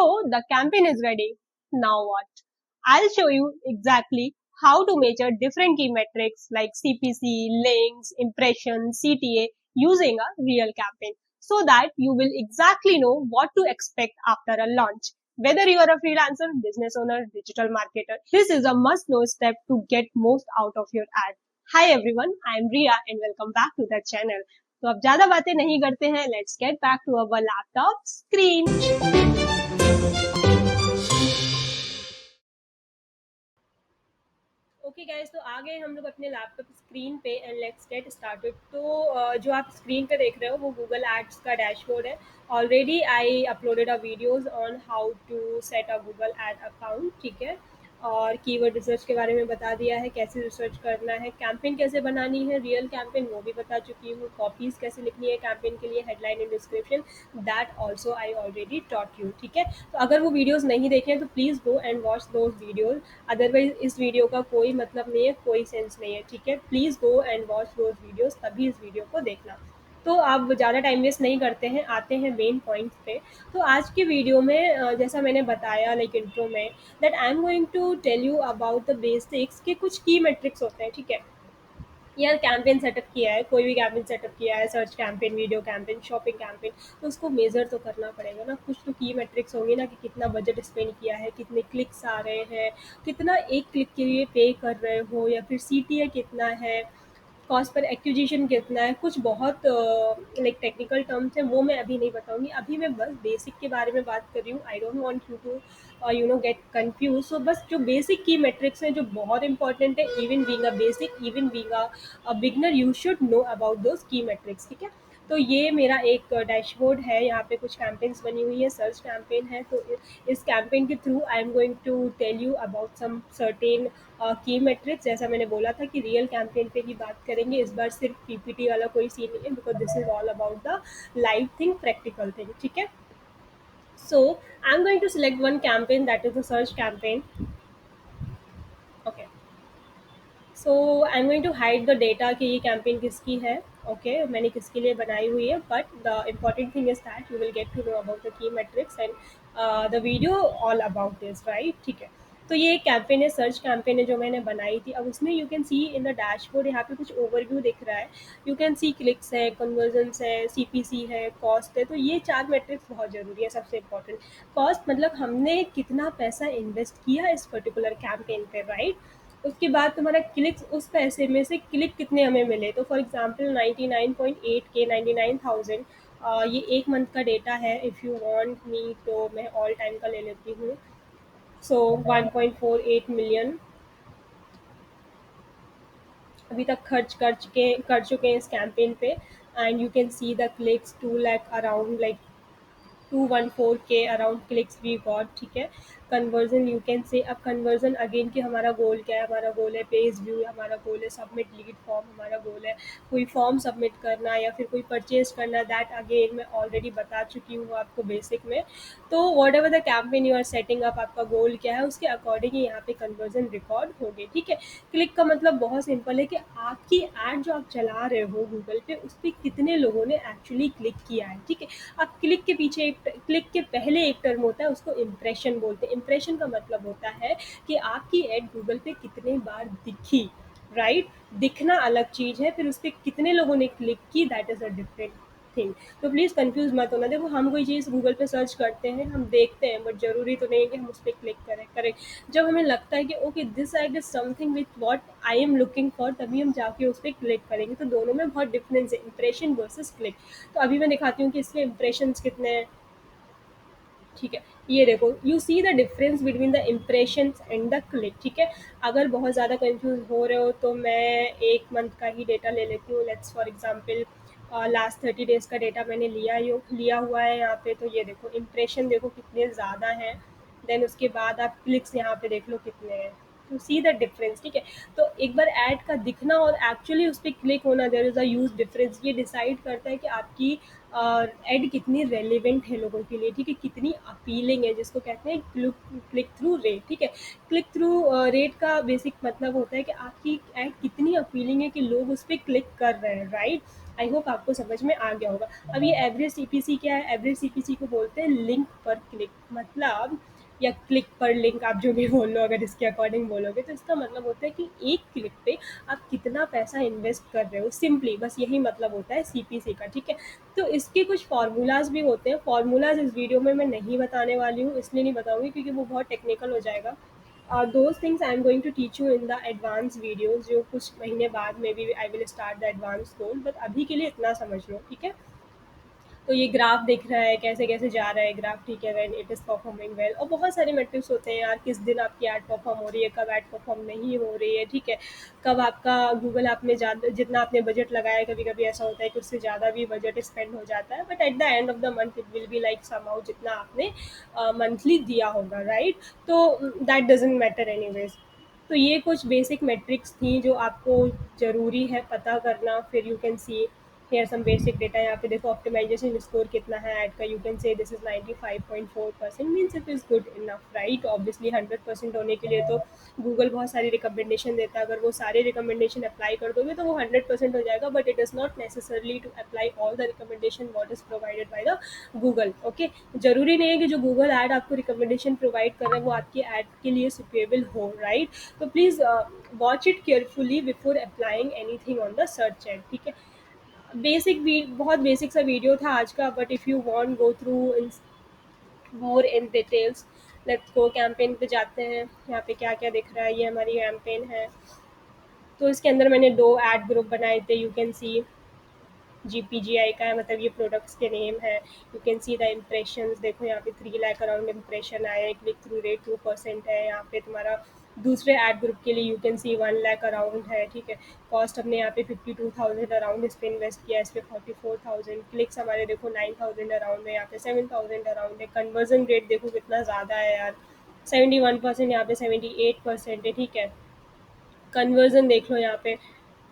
So the campaign is ready. Now what? I'll show you exactly how to measure different key metrics like CPC, links, impressions, CTA using a real campaign so that you will exactly know what to expect after a launch. Whether you are a freelancer, business owner, digital marketer, this is a must-know step to get most out of your ad. Hi everyone, I am Ria and welcome back to the channel. तो अब ज्यादा बातें नहीं करते हैं, let's get back to our laptop screen. Okay guys, तो आ गए हम लोग अपने लैपटॉप स्क्रीन पे एंड लेट्स गेट स्टार्टेड। तो जो आप स्क्रीन पे देख रहे हो वो गूगल एड्स का डैशबोर्ड है। Already I uploaded a videos on how to set a Google ad account, ठीक है। और कीवर्ड रिसर्च के बारे में बता दिया है, कैसे रिसर्च करना है, कैंपेन कैसे बनानी है, रियल कैंपेन वो भी बता चुकी हूँ, कॉपीज कैसे लिखनी है कैंपेन के लिए, headline and description, that also I already taught you, ठीक है। तो अगर वो वीडियोज़ नहीं देखे हैं तो please go and watch those videos, otherwise इस वीडियो का कोई मतलब नहीं है, कोई सेंस नहीं है, ठीक है। Please go and watch those videos, तभी इस वीडियो को देखना। तो अब ज़्यादा टाइम वेस्ट नहीं करते हैं, आते हैं मेन पॉइंट्स पे। तो आज की वीडियो में जैसा मैंने बताया लाइक इंट्रो में, that I am going to tell you about the basics के कुछ की मेट्रिक्स होते हैं, ठीक है। यार कैंपेन सेटअप किया है, कोई भी कैंपेन सेटअप किया है, search campaign, video campaign, shopping campaign, तो उसको मेजर तो करना पड़ेगा ना। कुछ तो की मेट्रिक्स होंगी ना कि कितना बजट स्पेंड किया है, कितने क्लिक्स आ रहे हैं, कितना एक क्लिक के लिए पे कर रहे हो, या फिर सीटीए कितना है, कॉस्ट पर एक्विजिशन कितना है। कुछ बहुत लाइक टेक्निकल टर्म्स हैं, वो मैं अभी नहीं बताऊंगी। अभी मैं बस बेसिक के बारे में बात कर रही हूँ। I don't want you to get confuse. So बस जो बेसिक की मेट्रिक्स हैं जो बहुत इंपॉर्टेंट है, even being a basic, even being a beginner, you should know about those की मेट्रिक्स, ठीक है। तो ये मेरा एक डैशबोर्ड है, यहाँ पे कुछ कैंपेन्स बनी हुई है, सर्च कैंपेन है। तो इस कैंपेन के through I am going to tell you about some certain key metrics. जैसा मैंने बोला था कि रियल कैंपेन पे ही बात करेंगे, इस बार सिर्फ पीपीटी वाला कोई सीन नहीं है, because this is all about the live thing, practical thing, ठीक है। So I am going to select one campaign, that is the search campaign. Okay, so I am going to hide the data कि ये campaign किसकी है। Okay, मैंने किसके लिए बनाई हुई है, but the important thing is that you will get to know about the key metrics and the video all about this, right, ठीक है। तो ये एक कैंपेन है, सर्च कैंपेन है जो मैंने बनाई थी। अब उसमें you can C in the dashboard, यहाँ पे कुछ ओवरव्यू दिख रहा है। यू कैन सी क्लिक्स है, कन्वर्जन्स है, सीपीसी है, कॉस्ट है। तो ये 4 मैट्रिक्स बहुत ज़रूरी है। सबसे इम्पोर्टेंट कॉस्ट, मतलब हमने कितना पैसा इन्वेस्ट किया इस पर्टिकुलर कैंपेन पे, राइट। उसके बाद तुम्हारा क्लिक्स, उस पैसे में से क्लिक कितने हमें मिले। तो फॉर एग्जांपल 99.8 के, 99,000, ये एक मंथ का डेटा है। इफ़ यू वांट मी तो मैं ऑल टाइम का ले लेती हूँ। सो 1.48 मिलियन अभी तक कर चुके हैं इस कैंपेन पे। And you can see the clicks 2 lakh around, like 214 के अराउंड क्लिक्स वी गॉट, ठीक है। कन्वर्जन यू कैन से, अब कन्वर्जन अगेन कि हमारा गोल क्या है। हमारा गोल है पेज व्यू, हमारा गोल है सबमिट लीड फॉर्म, हमारा गोल है कोई फॉर्म सबमिट करना या फिर कोई परचेज करना। दैट अगेन मैं ऑलरेडी बता चुकी हूँ आपको बेसिक में। तो whatever the campaign you are setting up, आपका गोल क्या है उसके अकॉर्डिंग ही यहाँ पे कन्वर्जन रिकॉर्ड होगी, ठीक है। क्लिक का मतलब बहुत सिंपल है कि आपकी एड जो आप चला रहे हो गूगल पे, उस पर कितने लोगों ने एक्चुअली क्लिक किया है, ठीक है। अब क्लिक के पीछे एक, क्लिक के पहले एक टर्म होता है, उसको इम्प्रेशन बोलते हैं। इम्प्रेशन का मतलब होता है कि आपकी एड गूगल पे कितने बार दिखी, राइट। दिखना अलग चीज़ है, फिर उस पर कितने लोगों ने क्लिक की, that is a different thing. तो प्लीज़ कंफ्यूज मत होना। देखो, हम कोई चीज़ गूगल पे सर्च करते हैं, हम देखते हैं, बट ज़रूरी तो नहीं है कि हम उस पर क्लिक करें। जब हमें लगता है कि okay this ad is something with what I am looking for, तभी हम जाके उस पर क्लिक करेंगे। तो दोनों में बहुत डिफरेंस है, इंप्रेशन वर्सेस क्लिक। तो अभी मैं दिखाती हूँ कि इसके इंप्रेशंस कितने हैं, ठीक है। ये देखो, you see the difference between the impression and the click, ठीक है। अगर बहुत ज़्यादा कंफ्यूज हो रहे हो तो मैं एक मंथ का ही डेटा ले लेती हूँ। Let's for example last 30 days का डेटा मैंने लिया हुआ है यहाँ पे। तो ये देखो, इम्प्रेशन देखो कितने ज़्यादा हैं, देन उसके बाद आप क्लिक्स यहाँ पे देख लो कितने हैं। टू सी द डिफरेंस, ठीक है। तो एक बार ऐड का दिखना और एक्चुअली उस पर क्लिक होना, there is a huge difference. ये डिसाइड करता है कि आपकी एड कितनी रेलिवेंट है लोगों के लिए, ठीक है, कितनी अपीलिंग है, जिसको कहते हैं क्लिक थ्रू रेट, ठीक है। क्लिक थ्रू रेट का बेसिक मतलब होता है कि आपकी एड कितनी अपीलिंग है कि लोग उस पर क्लिक कर रहे हैं, राइट। आई होप आपको समझ में आ गया होगा। अब ये एवरेज सीपीसी क्या है? एवरेज सीपीसी को बोलते हैं लिंक पर क्लिक, मतलब या क्लिक पर लिंक, आप जो भी बोल लो, अगर इसके अकॉर्डिंग बोलोगे तो इसका मतलब होता है कि एक क्लिक पे आप कितना पैसा इन्वेस्ट कर रहे हो, सिंपली बस यही मतलब होता है सीपीसी का, ठीक है। तो इसके कुछ फार्मूलाज भी होते हैं, फार्मूलाज इस वीडियो में मैं नहीं बताने वाली हूँ, इसलिए नहीं बताऊंगी क्योंकि वो बहुत टेक्निकल हो जाएगा। Those things I am going to teach you in the advance videos, जो कुछ महीने बाद में भी I will start the advance course, but अभी के लिए इतना समझ लो, ठीक है। तो ये ग्राफ दिख रहा है कैसे कैसे जा रहा है ग्राफ, ठीक है, when it is performing well. और बहुत सारे मेट्रिक्स होते हैं यार, किस दिन आपकी ऐड परफॉर्म हो रही है, कब ऐड परफॉर्म नहीं हो रही है, ठीक है। कब आपका गूगल ऐप में ज़्यादा जितना आपने बजट लगाया है, कभी कभी ऐसा होता है कि उससे ज़्यादा भी बजट स्पेंड हो जाता है, but at the end of the month it will be like समाउ जितना आपने मंथली दिया होगा, राइट। तो दैट डजेंट मैटर एनीवेज। तो ये कुछ बेसिक मेट्रिक्स थी जो आपको ज़रूरी है पता करना। फिर you can see here some basic data, यहाँ पे देखो ऑप्टिमाइजेशन स्कोर कितना है ऐड का, you can say this is 95.4%, means it is good enough, right. Obviously 100% होने के लिए तो गूगल बहुत सारी रिकमेंडेशन देता है, अगर वो सारे रिकमेंडेशन अप्लाई कर दोगे तो वो 100% हो जाएगा, but it is not necessarily to apply all the recommendation what is provided by the Google, okay. जरूरी नहीं है कि जो गूगल ऐड आपको रिकमेंडेशन प्रोवाइड कर रहा है वो आपकी ऐड के लिए सुटेबल हो, राइट। तो please watch it carefully before applying anything on the search add, ठीक है। बहुत बेसिक सा वीडियो था आज का, but if you want go through in more in details, let's go campaign पे जाते हैं। यहाँ पे क्या क्या दिख रहा है, ये हमारी कैंपेन है। तो इसके अंदर मैंने 2 ऐड ग्रुप बनाए थे, यू कैन सी जीपीजीआई का है, मतलब ये प्रोडक्ट्स के नेम है। You can see the impressions, देखो यहाँ पे 3 लाख अराउंड इम्प्रेशन आए हैं, क्लिक थ्रू रेट 2% है यहाँ पे तुम्हारा। दूसरे ऐड ग्रुप के लिए you can C 1 lakh around है, ठीक है। कॉस्ट हमने यहाँ पे 52,000 अराउंड इस पर इन्वेस्ट किया है, इस पर 44,000। क्लिक्स हमारे देखो 9,000 अराउंड है, यहाँ पे 7,000 अराउंड है। कन्वर्जन रेट देखो कितना ज़्यादा है यार, 71%, यहाँ पे 78% है, ठीक है। कन्वर्जन देख लो यहाँ पे।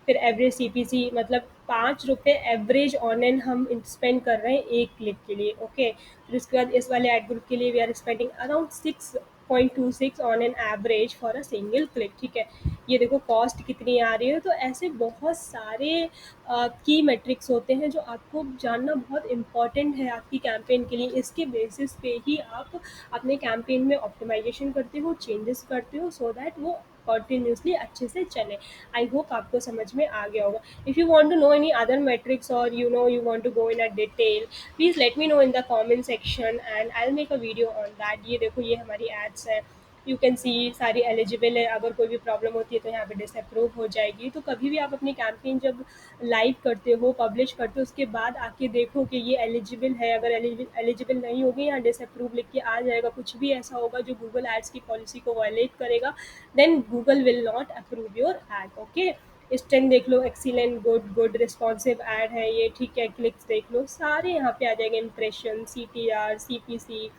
फिर एवरेज सीपीसी, मतलब 5 रुपये एवरेज ऑन एन हम स्पेंड कर रहे हैं एक क्लिक के लिए, ओके। फिर उसके बाद इस वाले एड ग्रुप के लिए we are spending around 6.26 on an average for a single click, ठीक है। ये देखो कॉस्ट कितनी आ रही है। तो ऐसे बहुत सारे की मेट्रिक्स होते हैं जो आपको जानना बहुत इंपॉर्टेंट है आपकी कैंपेन के लिए। इसके बेसिस पे ही आप अपने कैंपेन में ऑप्टिमाइजेशन करते हो, चेंजेस करते हो, सो दैट वो कंटिन्यूसली अच्छे से चले। आई होप आपको समझ में आ गया होगा। If you want to know any other metrics और you want to go in a detail, please let me know in the comment section and I will make a video on that. ये देखो ये हमारी ads है, you can सी सारी eligible है। अगर कोई भी प्रॉब्लम होती है तो यहाँ पे डिसअप्रूव हो जाएगी। तो कभी भी आप अपनी कैंपेन जब लाइव करते हो, पब्लिश करते हो, उसके बाद आके देखो कि ये एलिजिबल है। अगर एलिजिबल नहीं होगी, यहाँ डिसअप्रूव लिख के आ जाएगा, कुछ भी ऐसा होगा जो गूगल एड्स की पॉलिसी को वायलेट करेगा, then Google will not approve your ad, okay. Strength देख लो, excellent, good, good, responsive ad है ये, ठीक है। क्लिक्स देख लो, सारे यहाँ पे आ जाएंगे। Impression, CTR, CPC,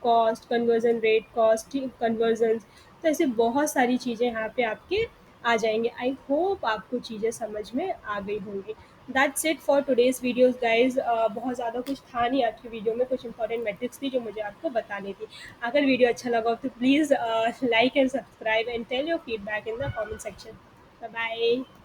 cost, conversion rate, cost, conversion. तो ऐसे बहुत सारी चीज़ें यहाँ पे आपके आ जाएंगे। आई होप आपको चीज़ें समझ में आ गई होंगी। That's it for today's videos guys. बहुत ज़्यादा कुछ था नहीं आज की वीडियो में, कुछ इंपॉर्टेंट मेट्रिक्स थी जो मुझे आपको बतानी थी। अगर वीडियो अच्छा लगा हो तो please like and subscribe and tell your feedback in the comment section. Bye bye.